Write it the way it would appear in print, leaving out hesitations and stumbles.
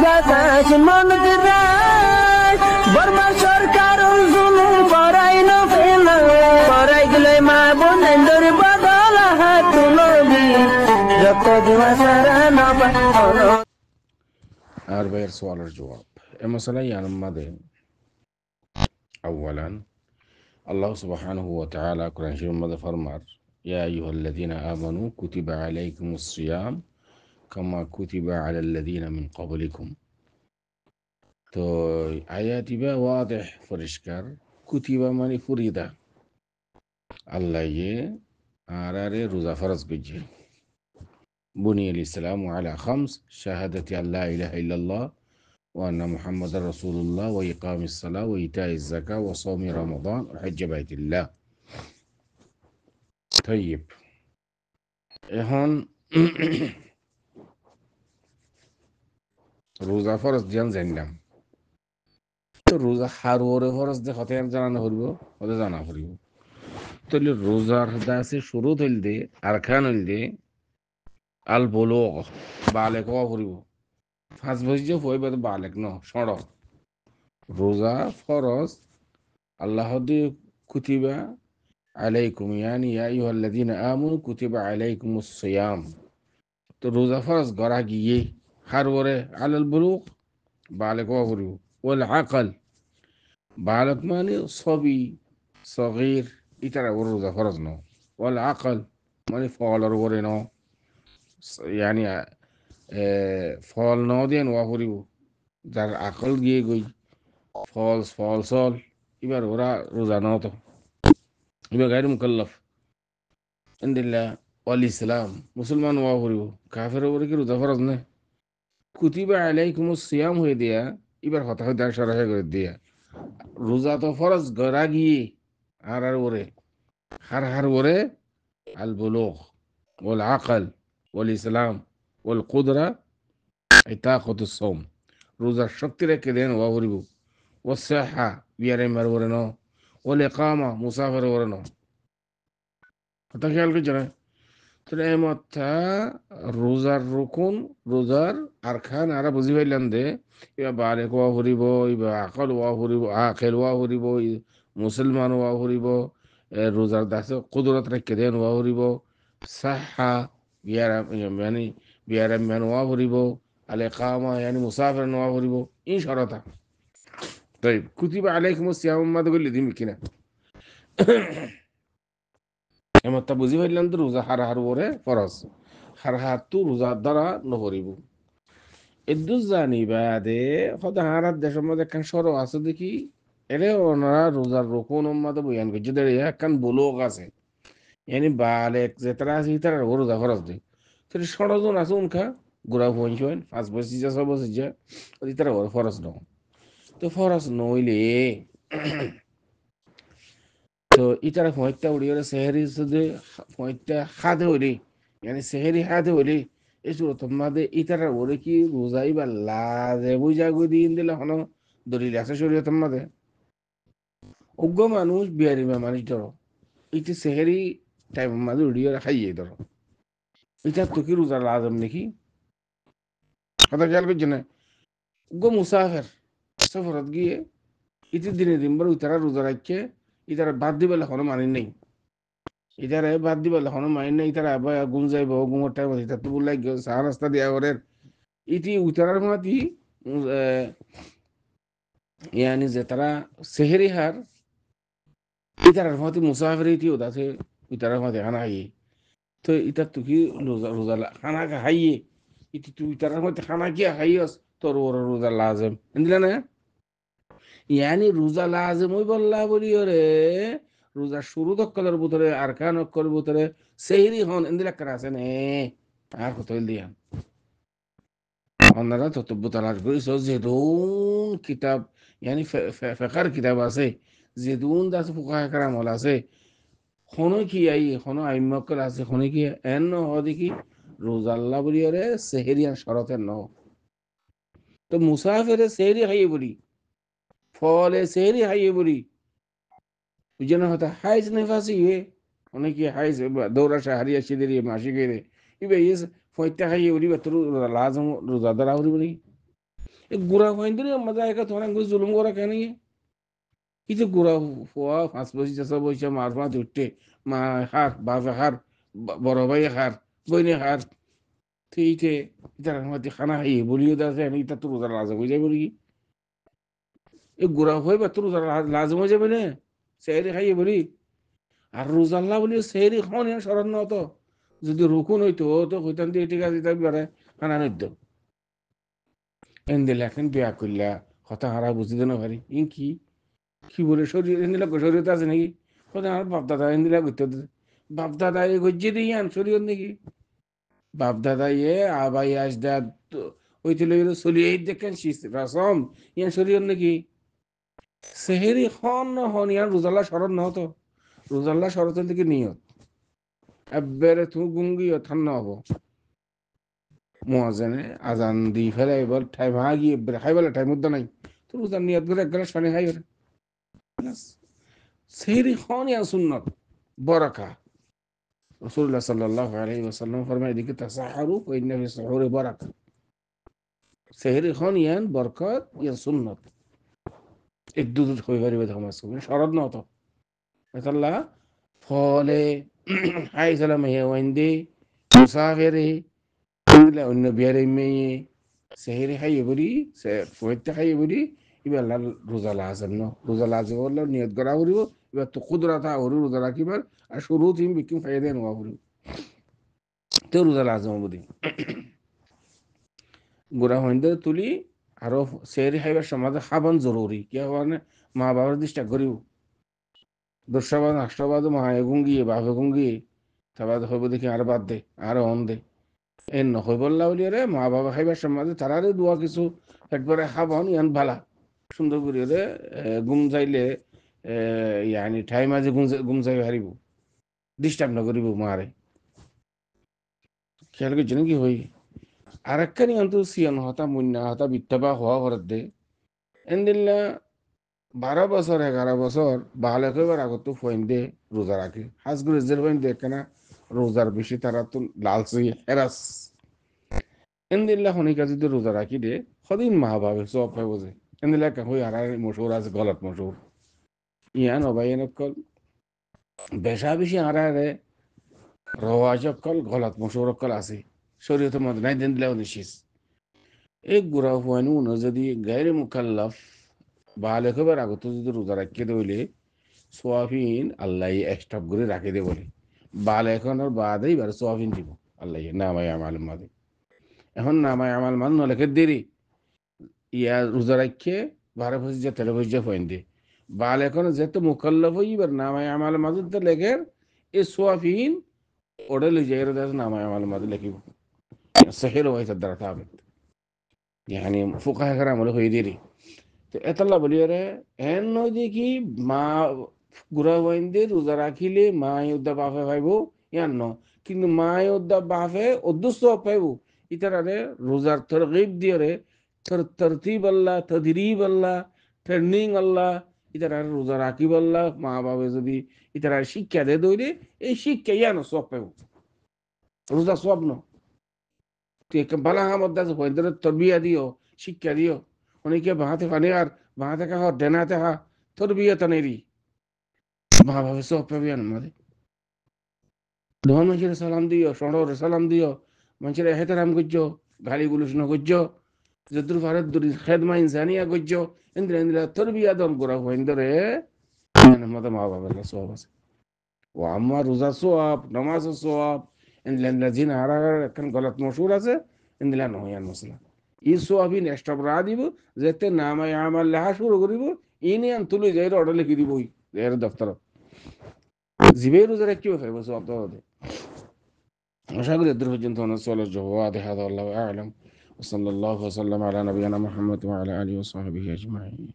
বাতাস মন দিরাই বর্মা সরকার জুলুম করাই না ফেলা করাই গেলে মা বোনেদের বদল হাত তুলবি যত দিবা সারা না পারো। আর ভাইয়ের সওয়ালের জবাব এ মশালাই আনম্মাদে আউয়ালান আল্লাহ সুবহানাহু ওয়া তাআলা কোরআন শরীফের মধ্যে ফরমার ইয়া আইয়ুহাল্লাযীনা আমানু কুতিবা আলাইকুমুস সিয়াম কামা কুতিবা আলাল লাযীনা মিন ক্বাবলিকুম। তো আয়াতিবা ওয়াদেহ পরিষ্কার, কুতিবা মানে ফরিদা, আল্লাহ আর আরে রোজা ফরজ করছে। বুনিয়াল ইসলামু আলা খামস শাহাদাতি আল্লা ইলাহা ইল্লাল্লাহ ওয়া আন্না মুহাম্মাদার রাসূলুল্লাহ ওয়া ইকামিস সালাহ ওয়া ইতাইজ যাকাত ওয়া সাওমি রমাদান ওয়া হজ্জ বাইতিল্লাহ। তাইব, এখন রোজা ফরজ দিয়ান জানলাম, তো রোজা হারুরে ফরজ দে হতে জানানো হইব, হতে জানা হইব। তাহলে রোজার দাসে শুরু হইল দে আরকান হইল দে আল বুলুগ বালেক হওয়া হইব। 5 বছর হইব তো বালেক ন সড়ক রোজা ফরজ আল্লাহ দি কুতিবা আলাইকুম ইয়ানি ইয়া আইয়ুহাল্লাযীনা আমানু কুতিবা আলাইকুমুস সিয়াম। তো রোজা ফরজ গড়া গিয়ে হারুরে আলাল বুলুগ বালেক হওয়া হইব। ওয়াল আকল বালক মানে সবই সগীর ইতারা রোজা ফরজ ন। ওয়াল আকল মানে ফলর ওরে ন, ইয়ানি ফল ন দিয়ে নোয়া করিব যার আকল গিয়ে গই ফল সল এবার ওরা রোজা ন তো এবার গাইর মুকাল্লাফ আলহামদুলিল্লাহ। ওয়াল ইসলাম মুসলমান ওয়া করিব, কাফের ওপরে কি রোজা ফরজ না? কুতিবা আলাইকুমুস সিয়াম হয়ে দিয়া এবার হতা হয়ে সরাসরি করে দিয়া রোজা তো ফরজ গড়া গিয়ে আর ওরে হার ওরে আল বুলুগ ওয়াল আকল ওয়াল ইসলাম ওয়াল কুদরা ইতাকাতুস সাওম রোজার শক্তি রেখে দেন ওয়া করিব। ওয়াস সিহা বিয়ারে মার ওরে ন, ওয়াল ইকামা মুসাফির ওরে ন। কথা খেয়াল করছ না? তাহলে এমতা রোজার রুকুন রোজার আরকান আরা বুঝি পাইলাম দে ইবা বালেক ওয়া করিব, ইবা আকল ওয়া করিব, আকেল ওয়া করিব, মুসলমান ওয়া করিব, রোজার দাসে কুদরত রেখে দেন ওয়া করিব, সাহা বিয়ারা মানে বিয়ারে মান ওয়া করিব, আল ইকামা yani মুসাফির ওয়া করিব। এই শরতা তাই কুতিবা আলাইকুমুস সিয়াম মাদ বলি দিম কিনা এমতা বুঝি পাইলাম তো রোজা হার ওরে ফরজ হার তো রোজার দ্বারা নহরিব। এদু জানি বাদে হয়তো হারার দেশের মধ্যে একখান সর আছে দেখি এরে ওনারা রোজার রোকন মাদে বয়ান করছে একখান বুলুগ আছে yani বালেক যেতারা আছে তারা রোজা ফরজ দেয়। তো ষড়জন আছে উনখা গুড়া ভুঁইন 5 বছর যা 6 বছর যা ওই তারা ফরজ ন। তো ফরজ নইলে তো ইতারা ফয়টা উড়িয়ে সেহেরি শুধু ফয়টা খাদে হইলে yani সেহেরি খাদে হইলে এই সুরত মাদে ইতারা ওরে কি রোজাই বা লাজে বুঝা গই দিন দিলে হন দলিল আছে শরীয়ত মাদে অজ্ঞ মানুষ বিহারি মানুষ ধরো ইতি সেহেরি টাইম মাদে উড়িয়ে খাইয়ে ধরো এটা তো কি রোজা লাজম নাকি? কথা খেয়াল করছে না? অজ্ঞ মুসাফের সফরত গিয়ে ইতি দিনে দিন বড় ইতারা রোজা রাখছে ইতারা বাদ দিবে এখনো মানি নেই, ইতারা বাদ দিবে এখনো মানি নেই, ইতারা আবার গুম যাইব গুমর টাইম ইতার তো বললাই চা রাস্তা দিয়া করে ইতি উতারার মাতি ইয়ানি যে তারা সেহেরি হার ইতারার মাতি মুসাফির ইতি ওদাছে ইতারার মাতি খানা খাইয়ে। তো ইতার তো কি রোজা রোজা খানা খাইয়ে ইতি তুই ইতারার মাতি খানা কি খাইয়স তোর ওর রোজা লাজেম দিলা না? ইয়ানি রোজা লাজেম ওই বললা বলি ওরে রোজা শুরু দক্কলের ভিতরে আরকান অক্ষরের ভিতরে সেহরি হন এন্দিলা কার আছে নে আর কত দিয়া আপনারা ততব্য তালাশ করিস যেদুন কিতাব ইয়ানি ফেকার কিতাব আছে যেদুন দাস ফুকাহ কারাম হল আছে হনো কি আই হনো আইমকল আছে হনো কি এন হদি কি রোজা আল্লাহ বলি ওরে সেহরিয়ান শরতের ন। তো মুসাফিরে সেহরি খাইয়ে বলি ফলে সেহরি খাইয়ে বলি যেন হয়তো হাইজ নেফাসি হে অনেকে হাইজ দৌড়াসা হারিয়া সিদের মাসি গেলে ইবে ইস ফয়তা খাইয়ে বলি তোর লাজম রোজাদার আউরি বলি এ গুড়া হইন্দিরে মজা একা তোমার জুলুম করা কেন কি যে গুড়া হওয়া 5 বছর 6 বছর মার মা উঠতে মা হার বাপে হার বড় ভাই হার বইনে হার ঠিক ইতার মধ্যে খানা খাইয়ে বলিও দাসে আমি ইতা তো রোজা লাজ হয়ে যাবে কি এই গুড়া হয়ে বা তো রোজা লাজ হয়ে যাবে না সেহরি খাইয়ে বলি আর রোজাল্লাহ বলি সেহরি খাওয়া নিয়ে স্মরণ না হতো যদি রুকুন হইতো তো হইতাম দিয়ে ঠিক আছে তাই বেড়ে খানা নইত এন দিলে এখন বিয়া করলা হতা হারা বুঝিতে না পারি ইন কি কি বলে শরীর এন দিলা শরীরতে আছে নাকি কোথায় আমার বাপদাদা এন দিলা করতে বাপদাদা এ গজ্জে দিয়ে আন শরীর নাকি বাপদাদা ইয়ে আবাই আজদা ওই তুলে চলিয়ে দেখেন রাসম ইয়ান শরীর নাকি সেহেরি খন হন ইয়ান রোজাল্লা শরৎ নহতো রোজাল্লা শরতের দিকে নিয়ত একবারে তুমি গুঙ্গিও ঠান্না হবো মোয়াজেনে আজান দি ফেলে এবার টাইম গিয়ে খাই বলে টাইম উদ্দা নাই তো রোজার নিয়ত করে এক গ্লাস পানি খাই ওরে সেহেরি খন ইয়ান সুন্নত বরাকা রসুল্লাহ সাল্লাল্লাহু আলাইহি ওয়াসাল্লাম ফরমায় দিকে তাসাহারু ওয়া ইন্না ফি সুহুরি বারাকা সেহেরি খন ইয়ান বরকত ইয়ান সুন্নত এক দুধ হয়ে পারিবে ধমাস শরৎ নহতো এতাল্লা ফলে হাই সালাম হে ওয়াইন্দে মুসাফিরে অন্য বিয়ারে মেয়ে সেহেরি খাইয়ে বলি সে ফয়েতে খাইয়ে বলি এবার রোজা লাজেন ন রোজা লাজে বললে নিয়ত করা করিব এবার তো ক্ষুদ্রা থা হরু রোজা রাখিবার আর শুরু তুমি বিক্রি খাইয়ে দেয় নোয়া করিব তো রোজা লাজম বলি গুড়া হইন্দে তুলি আরো সেহেরি খাইবার সমাজে খাবান জরুরি কি মানে মা বাবার ডিস্টার্ব করিব দর্শাবাদ আষ্টবাদ মা এগুঙ্গিয়ে বাপ এগুঙ্গিয়ে তারপর হইব দেখি আর বাদ দে আর অন দে এই নকই বললা বলি রে মা বাবা খাইবার সমাজে তারারে দোয়া কিছু একবারে খাবন ইয়ান ভালা সুন্দর করে রে গুম যাইলে ইয়ানি ঠাই মাঝে গুম যাই হারিব ডিস্টার্ব না করিব মারে খেয়াল করছি নাকি হই আর একখানি অন্ত সিয়ান হতা মুন্না হতা বিত্তবা হওয়া ঘরত দে এন দিল্লা 12 বছর 11 বছর বাহালে কইবার আগত ফোন দে রোজা রাখি হাজ করে জেল ফোন দে কেনা রোজার বেশি তারা তো লালচি হেরাস এনদিল্লা খনিকা যদি রোজা রাখি দে সদিন মা ভাবে সব পাই বোঝে এনদিল্লা হই আর মশুর আছে গলত মশুর ইয়ান অবাইন কল বেশা বেশি আড়ারে রওয়াজ কল গলত মশুর কল আছে শরীয়তের মধ্যে নাই দেন দিলেও নিশিস এক গুড়া হুয়ানু যদি গায়রে মুকাল্লাফ বাহালে কইবার আগত যদি রোজা রাখিয়ে দইলে সোয়াবিন আল্লাহ এক্সট্রা করে রাখে দে বলে বাল এখন আর বাদেই বার সোয়াবিন দিব আল্লাহ নামাই আমাল মাদে এখন নামাই আমাল মান নলেখে দেরি ইয়া রোজা রাখিয়ে 12 বছর যে 13 বছর পয়েন্ট দিয়ে বাল এখন যেহেতু মুকাল্লাফ হই এবার নামাই আমাল মাদুদ লেখের এ সোয়াবিন ওটা লই যাই নামাই আমাল মাদুদ লেখিব সহের হয়েছে দ্বারা তাবে يعني فقهاء كرام ولا هي ديري এতাল্লা বলি রে এন নয় দেখি মা গুড়া ওয়াইন্দে রোজা রাখিলে মা উদ্দা বাফে পাইব ইয়ান ন কিন্তু মা উদ্দা বাফে অদুস্ত পাইব ইতারে রোজার তরগিব দিয়ে রে তরতিব আল্লাহ তদরিব আল্লাহ ট্রেনিং আল্লাহ ইতারে রোজা রাখিব আল্লাহ মা বাবা যদি ইতারে শিক্ষা দে দইলে এই শিক্ষা ইয়ান সব পাইব রোজা সব ন তুই এক বালা মধ্যে হইন্দে তরবিয়া দিও শিক্ষা দিও অনেকে বাহাতে পানি আর বাহাতে কাহ ডেনাতে হা তোর বিয়ে তো নেই মা ভাবে সব পাবি আমাদের ধন মানুষের সালাম দিও সড়র সালাম দিও মানুষের এহতারাম করছো গালি গুলুস ন করছো যদুর ভারত দুরি খেদমা ইনসানিয়া করছো ইন্দ্র ইন্দ্র তোর বিয়া দন গোরা হইন্দরে মতো মা বাবার সব আছে ও আমার রোজা সোয়াব নামাজ সোয়াব ইন্দ্র জিন হারা এখন গলত মশুর আছে ইন্দ্র নয়ান মশলা ই সোয়াবিন এক্সট্রা বড়া দিব যেতে নামাই আমার লেখা শুরু করিব ইনি আন তুলে যাই অর্ডার লিখি দিব এর দপ্তর জিবে রোজা রাখিও খাইব সব তো আশা করি দূর পর্যন্ত চলে জবাদ هذا والله اعلم وصلى الله وسلم على نبينا محمد وعلى اله وصحبه اجمعين